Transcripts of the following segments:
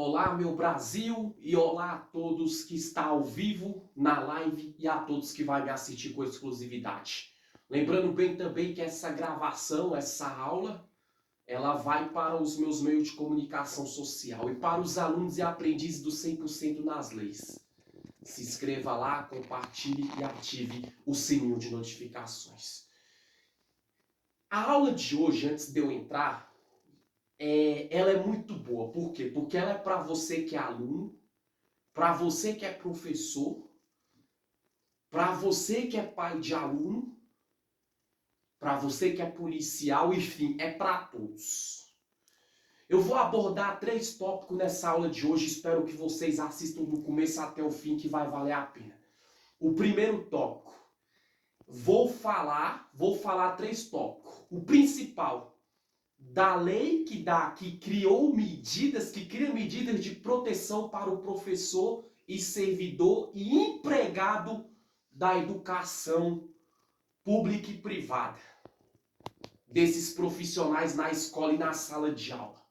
Olá, meu Brasil, e olá a todos que está ao vivo na live e a todos que vai me assistir com exclusividade. Lembrando bem também que essa gravação, essa aula, ela vai para os meus meios de comunicação social e para os alunos e aprendizes do 100% nas leis. Se inscreva lá, compartilhe e ative o sininho de notificações. A aula de hoje, antes de eu entrar, ela é muito boa. Por quê? Porque ela é para você que é aluno, para você que é professor, para você que é pai de aluno, para você que é policial, enfim, é para todos. Eu vou abordar 3 tópicos nessa aula de hoje, espero que vocês assistam do começo até o fim, que vai valer a pena. O primeiro tópico, vou falar 3 tópicos. O principal, da lei que criou medidas, que cria medidas de proteção para o professor e servidor e empregado da educação pública e privada, desses profissionais na escola e na sala de aula.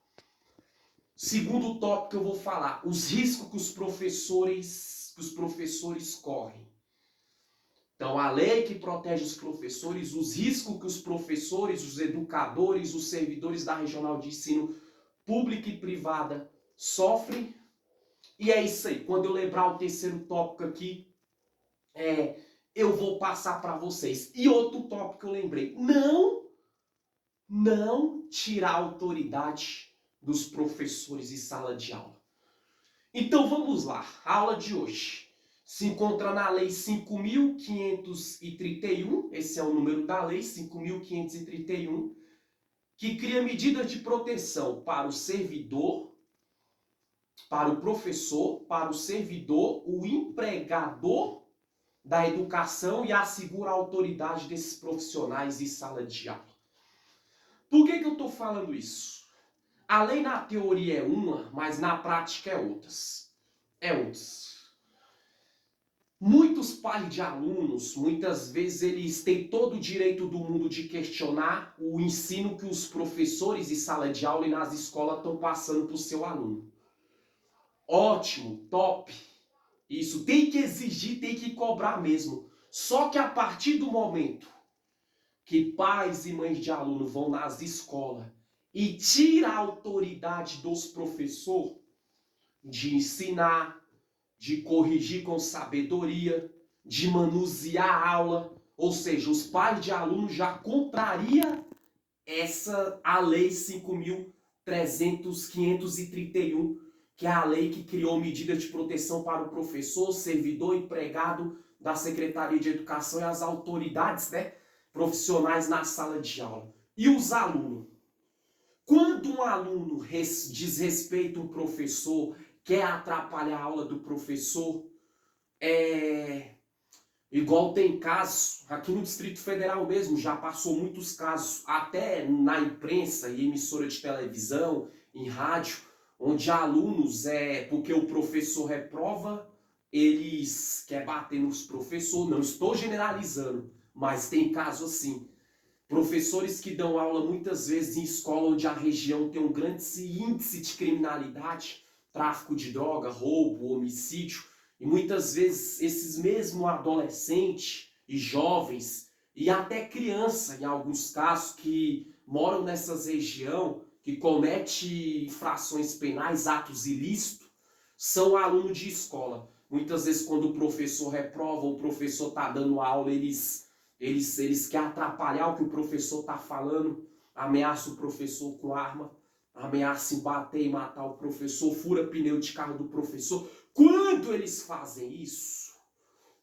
Segundo tópico que eu vou falar, os riscos que os professores correm. Então, a lei que protege os professores, os riscos que os professores, os educadores, os servidores da regional de ensino pública e privada sofrem. E é isso aí. Quando eu lembrar o terceiro tópico aqui, eu vou passar para vocês. E outro tópico que eu lembrei. Não tirar a autoridade dos professores em sala de aula. Então vamos lá. A aula de hoje se encontra na Lei 5.531, esse é o número da Lei 5.531, que cria medidas de proteção para o servidor, para o professor, para o servidor, o empregador da educação e assegura a autoridade desses profissionais em sala de aula. Por que eu estou falando isso? A lei na teoria é uma, mas na prática é outras. Muitos pais de alunos, muitas vezes eles têm todo o direito do mundo de questionar o ensino que os professores em sala de aula e nas escolas estão passando para o seu aluno. Ótimo, top. Isso, tem que exigir, tem que cobrar mesmo. Só que a partir do momento que pais e mães de aluno vão nas escolas e tiram a autoridade dos professores de ensinar, de corrigir com sabedoria, de manusear a aula, ou seja, os pais de aluno já contraria a lei 5.531, que é a lei que criou medidas de proteção para o professor, servidor, empregado da Secretaria de Educação e as autoridades, profissionais na sala de aula. E os alunos? Quando um aluno desrespeita um professor, quer atrapalhar a aula do professor, igual tem casos, aqui no Distrito Federal mesmo, já passou muitos casos, até na imprensa e emissora de televisão, em rádio, onde alunos, porque o professor reprova, eles querem bater nos professores. Não estou generalizando, mas tem caso assim. Professores que dão aula muitas vezes em escola onde a região tem um grande índice de criminalidade, tráfico de droga, roubo, homicídio, e muitas vezes esses mesmos adolescentes e jovens, e até criança em alguns casos, que moram nessas regiões, que cometem infrações penais, atos ilícitos, são alunos de escola. Muitas vezes quando o professor reprova, o professor está dando aula, eles querem atrapalhar o que o professor está falando, ameaça o professor com arma, ameaça em bater e matar o professor, fura pneu de carro do professor. Quando eles fazem isso,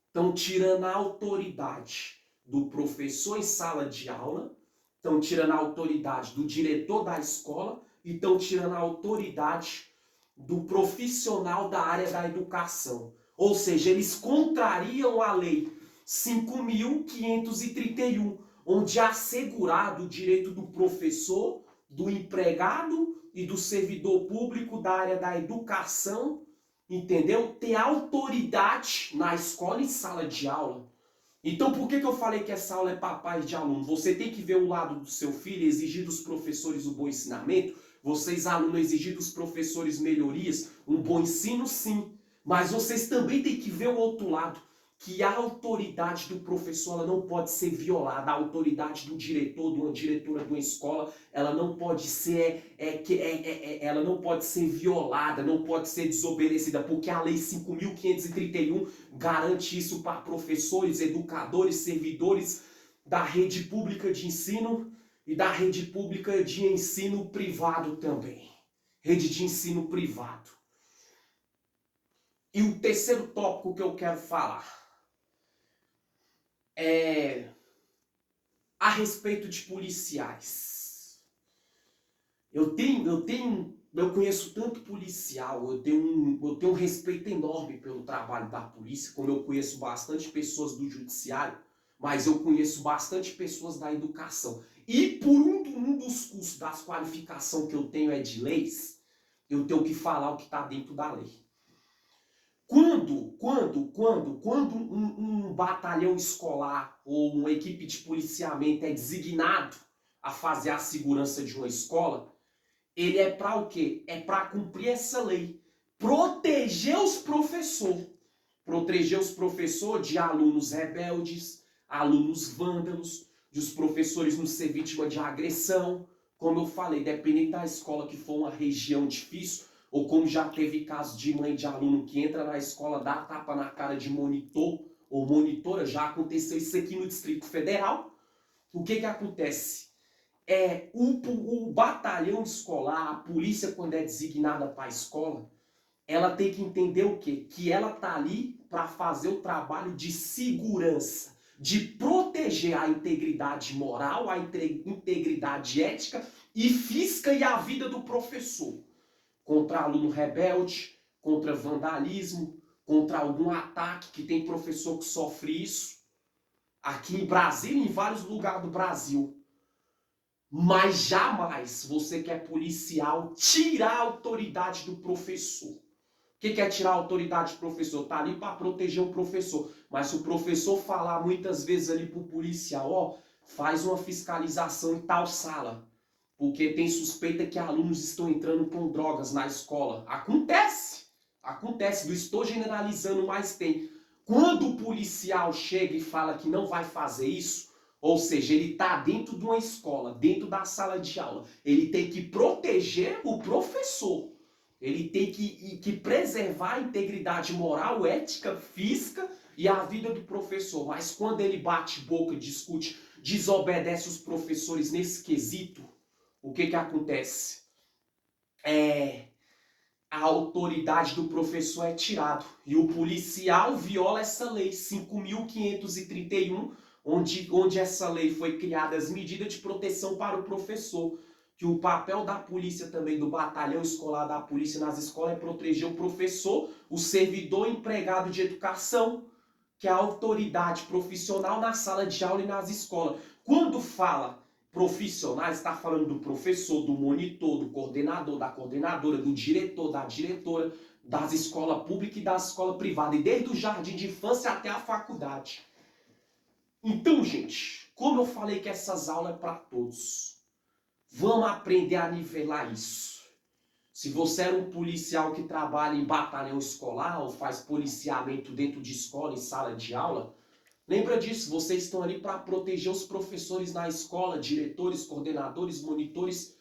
estão tirando a autoridade do professor em sala de aula, estão tirando a autoridade do diretor da escola e estão tirando a autoridade do profissional da área da educação. Ou seja, eles contrariam a lei 5.531, onde é assegurado o direito do professor, do empregado e do servidor público da área da educação, entendeu? Ter autoridade na escola e sala de aula. Então, por que eu falei que essa aula é para pais de aluno? Você tem que ver o lado do seu filho, exigir dos professores o bom ensinamento. Vocês, alunos, exigir dos professores melhorias, um bom ensino, sim. Mas vocês também têm que ver o outro lado, que a autoridade do professor ela não pode ser violada. A autoridade do diretor, de uma diretora de uma escola, ela não pode ser, ela não pode ser violada, não pode ser desobedecida, porque a Lei 5.531 garante isso para professores, educadores, servidores da rede pública de ensino e da rede pública de ensino privado também. Rede de ensino privado. E o terceiro tópico que eu quero falar é a respeito de policiais. Eu conheço tanto policial, eu tenho um respeito enorme pelo trabalho da polícia, como eu conheço bastante pessoas do judiciário, mas eu conheço bastante pessoas da educação. E por um dos cursos das qualificações que eu tenho é de leis, eu tenho que falar o que está dentro da lei. Quando um batalhão escolar ou uma equipe de policiamento é designado a fazer a segurança de uma escola, ele é para o quê? É para cumprir essa lei. Proteger os professores. Proteger os professores de alunos rebeldes, alunos vândalos, de os professores não ser vítima de agressão. Como eu falei, dependendo da escola que for uma região difícil, ou como já teve caso de mãe de aluno que entra na escola, dá tapa na cara de monitor ou monitora, já aconteceu isso aqui no Distrito Federal. O que acontece? O batalhão escolar, a polícia quando é designada para a escola, ela tem que entender o quê? Que ela tá ali para fazer o trabalho de segurança, de proteger a integridade moral, a integridade ética e física e a vida do professor. Contra aluno rebelde, contra vandalismo, contra algum ataque, que tem professor que sofre isso. Aqui em Brasília, em vários lugares do Brasil. Mas jamais você que é policial tirar a autoridade do professor. O que é tirar a autoridade do professor? Tá ali para proteger o professor. Mas se o professor falar muitas vezes ali pro policial, ó, faz uma fiscalização em tal sala, porque tem suspeita que alunos estão entrando com drogas na escola. Acontece, não estou generalizando, mas tem. Quando o policial chega e fala que não vai fazer isso, ou seja, ele está dentro de uma escola, dentro da sala de aula, ele tem que proteger o professor. Ele tem que preservar a integridade moral, ética, física e a vida do professor. Mas quando ele bate boca, discute, desobedece os professores nesse quesito, o que acontece? A autoridade do professor é tirada. E o policial viola essa lei 5.531, onde essa lei foi criada as medidas de proteção para o professor. Que o papel da polícia também, do batalhão escolar da polícia nas escolas é proteger o professor, o servidor empregado de educação, que é a autoridade profissional na sala de aula e nas escolas. Quando fala profissionais, está falando do professor, do monitor, do coordenador, da coordenadora, do diretor, da diretora, das escolas públicas e das escolas privadas, e desde o jardim de infância até a faculdade. Então, gente, como eu falei que essas aulas é para todos, vamos aprender a nivelar isso. Se você é um policial que trabalha em batalhão escolar ou faz policiamento dentro de escola, em sala de aula, lembra disso, vocês estão ali para proteger os professores na escola, diretores, coordenadores, monitores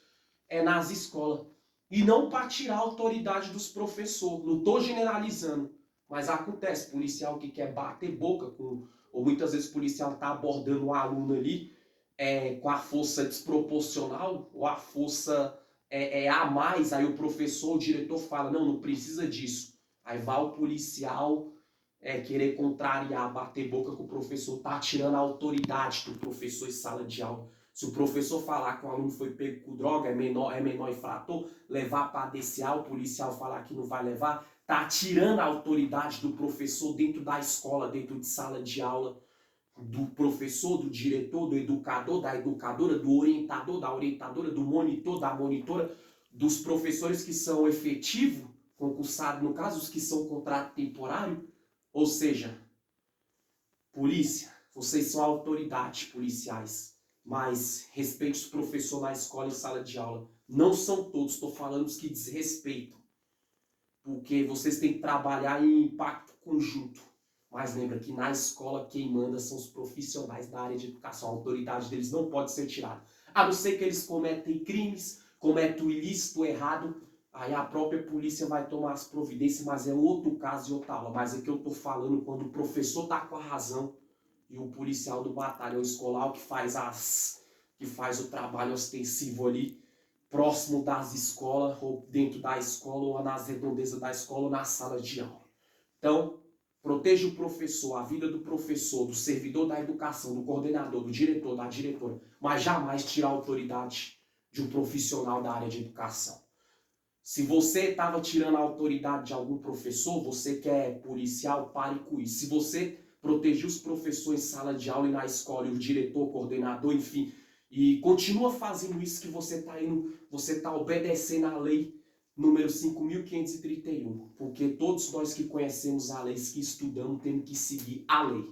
nas escolas. E não para tirar a autoridade dos professores. Não estou generalizando, mas acontece, policial que quer bater boca com... Ou muitas vezes o policial está abordando um aluno ali com a força desproporcional, ou a força a mais, aí o professor, o diretor fala, não precisa disso. Aí vai o policial querer contrariar, bater boca com o professor, tá tirando a autoridade do professor em sala de aula. Se o professor falar que o aluno foi pego com droga, é menor infrator, levar para DCA, o policial falar que não vai levar, tá tirando a autoridade do professor dentro da escola, dentro de sala de aula, do professor, do diretor, do educador, da educadora, do orientador, da orientadora, do monitor, da monitora, dos professores que são efetivos, concursados, no caso, os que são contrato temporário. Ou seja, polícia, vocês são autoridades policiais, mas respeite os professores na escola e sala de aula. Não são todos, estou falando os que desrespeitam. Porque vocês têm que trabalhar em impacto conjunto. Mas lembra que na escola quem manda são os profissionais da área de educação. A autoridade deles não pode ser tirada. A não ser que eles cometem crimes, cometem o ilícito, o errado, aí a própria polícia vai tomar as providências, mas é outro caso e outra aula. Mas é que eu estou falando quando o professor está com a razão e o policial do batalhão escolar que faz o trabalho ostensivo ali, próximo das escolas, ou dentro da escola, ou nas redondezas da escola, ou na sala de aula. Então, proteja o professor, a vida do professor, do servidor da educação, do coordenador, do diretor, da diretora, mas jamais tirar a autoridade de um profissional da área de educação. Se você estava tirando a autoridade de algum professor, você que é policial, pare com isso. Se você proteger os professores em sala de aula e na escola, e o diretor, coordenador, enfim, e continua fazendo isso que você está obedecendo à lei número 5.531, porque todos nós que conhecemos a lei, que estudamos, temos que seguir a lei.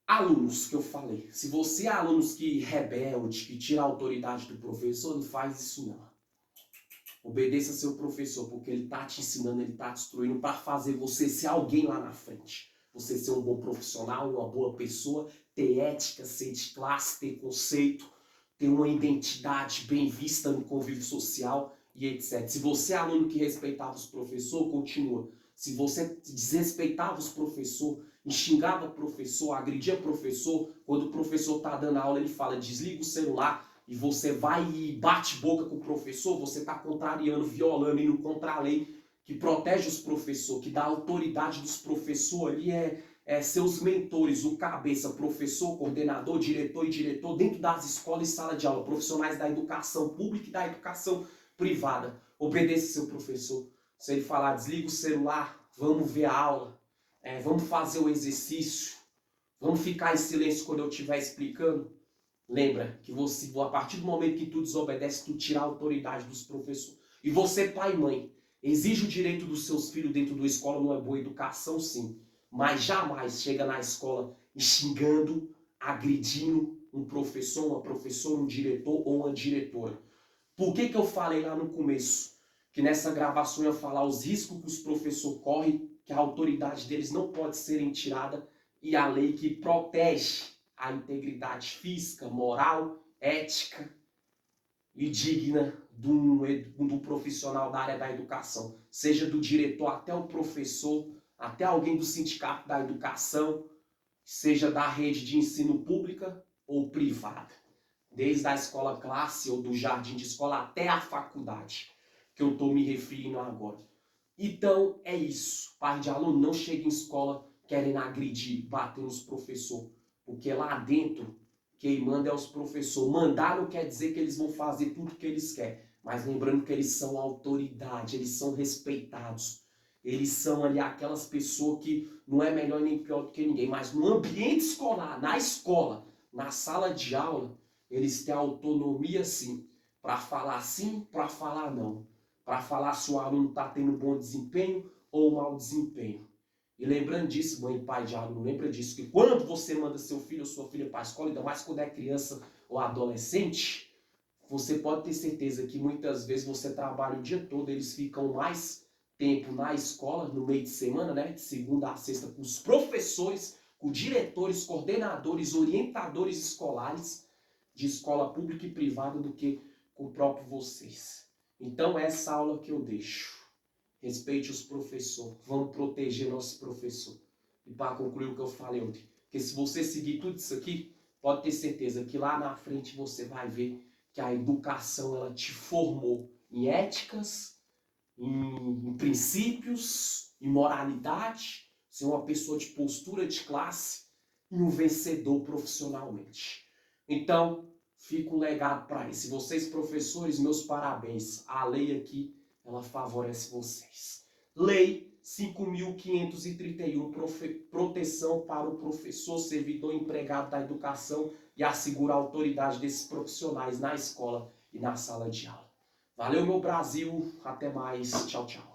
Alunos, que eu falei, se você é alunos que rebelde, que tira a autoridade do professor, não faz isso não. Obedeça seu professor, porque ele está te ensinando, ele está te instruindo para fazer você ser alguém lá na frente. Você ser um bom profissional, uma boa pessoa, ter ética, ser de classe, ter conceito, ter uma identidade bem vista no convívio social e etc. Se você é aluno que respeitava os professores, continua. Se você desrespeitava os professores, xingava o professor, agredia o professor, quando o professor está dando aula, ele fala, desliga o celular, e você vai e bate boca com o professor, você está contrariando, violando, indo contra a lei que protege os professores, que dá autoridade dos professores ali, seus mentores, o cabeça, professor, coordenador, diretor e diretor, dentro das escolas e sala de aula, profissionais da educação pública e da educação privada. Obedeça seu professor. Se ele falar, desliga o celular, vamos ver a aula, vamos fazer o exercício, vamos ficar em silêncio quando eu estiver explicando. Lembra que você, a partir do momento que tu desobedece, tu tira a autoridade dos professores. E você, pai e mãe, exige o direito dos seus filhos dentro da escola, não é boa educação, sim. Mas jamais chega na escola xingando, agredindo um professor, uma professora, um diretor ou uma diretora. Por que eu falei lá no começo que nessa gravação eu ia falar os riscos que os professores correm, que a autoridade deles não pode ser tirada e a lei que protege a integridade física, moral, ética e digna de um profissional da área da educação. Seja do diretor até o professor, até alguém do sindicato da educação, seja da rede de ensino pública ou privada. Desde a escola classe ou do jardim de escola até a faculdade, que eu estou me referindo agora. Então é isso. Pai de aluno, não chega em escola querendo agredir, bater nos professores. Porque lá dentro, quem manda é os professores. Mandar não quer dizer que eles vão fazer tudo o que eles querem. Mas lembrando que eles são autoridade, eles são respeitados. Eles são ali aquelas pessoas que não é melhor nem pior do que ninguém. Mas no ambiente escolar, na escola, na sala de aula, eles têm autonomia sim. Para falar sim, para falar não. Para falar se o aluno está tendo bom desempenho ou mau desempenho. E lembrando disso, mãe e pai de aluno, lembra disso, que quando você manda seu filho ou sua filha para a escola, ainda mais quando é criança ou adolescente, você pode ter certeza que muitas vezes você trabalha o dia todo, eles ficam mais tempo na escola, no meio de semana, né, de segunda a sexta, com os professores, com diretores, coordenadores, orientadores escolares, de escola pública e privada, do que com o próprio vocês. Então, essa aula que eu deixo. Respeite os professores. Vamos proteger nossos professores. E para concluir o que eu falei ontem, que se você seguir tudo isso aqui, pode ter certeza que lá na frente você vai ver que a educação ela te formou em éticas, em princípios, em moralidade, ser uma pessoa de postura de classe e um vencedor profissionalmente. Então, fica um legado para isso. E vocês, professores, meus parabéns. A lei aqui ela favorece vocês. Lei 5.531, proteção para o professor, servidor, empregado da educação e assegura a autoridade desses profissionais na escola e na sala de aula. Valeu, meu Brasil. Até mais. Tchau, tchau.